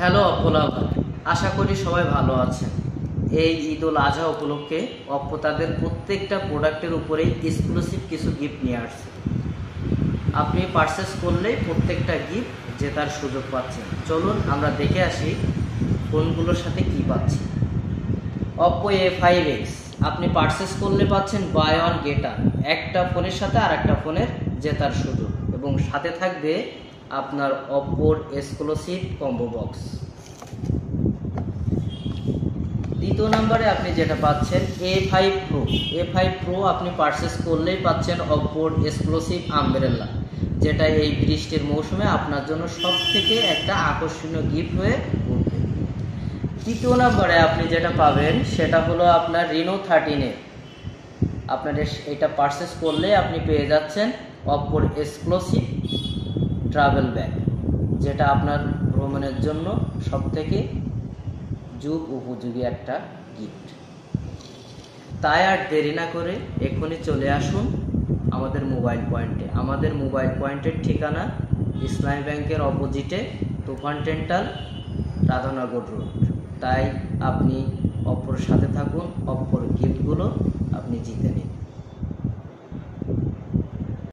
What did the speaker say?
Hello অপোলা ভাই, আশা করি সবাই ভালো আছেন। এই ঈদ উল আজহা উপলক্ষে অপ্পো তাদের প্রত্যেকটা প্রোডাক্টের উপরেই এক্সক্লুসিভ কিছু গিফট নিয়ে আসছে। আপনি পারচেস করলেই প্রত্যেকটা গিফট জেতার সুযোগ পাচ্ছেন। চলুন আমরা দেখে আসি ফোনগুলোর সাথে কি পাচ্ছি। অপ্পো A5X আপনি পারচেস করলে পাচ্ছেন বাই ওয়ান গেট ওয়ান, একটা ফোনের সাথে আর একটা ফোনের জেতার সুযোগ, এবং সাথে থাকবে আপনার অপ্পোর এক্সক্লুসিভ কম্বো বক্স। দ্বিতীয় নম্বরে আপনি যেটা পাচ্ছেন A5 Pro আপনি পারচেস করলেই পাচ্ছেন অপ্পোর এক্সক্লুসিভ আমব্রেলা, যেটা এই বৃষ্টির মৌসুমে আপনার জন্য সব থেকে একটা আকর্ষণীয় গিফট হয়ে উঠবে। তৃতীয় নম্বরে আপনি যেটা পাবেন সেটা হলো আপনার Reno 13 আপনার এটা পারচেস করলে আপনি পেয়ে যাচ্ছেন অপ্পোর এক্সক্লুসিভ ট্রাভেল ব্যাগ, যেটা আপনার ভ্রমণের জন্য সব থেকে যুগ উপযোগী একটা গিফট। তাই আর দেরি না করে এক্ষুনি চলে আসুন আমাদের মোবাইল পয়েন্টে। আমাদের মোবাইল পয়েন্টের ঠিকানা ইসলামী ব্যাংকের অপোজিটে তুফান টেন্টাল, রাধানগর রোড। তাই আপনি অপ্পোর সাথে থাকুন, অপ্পোর গিফটগুলো আপনি জিতে নিন।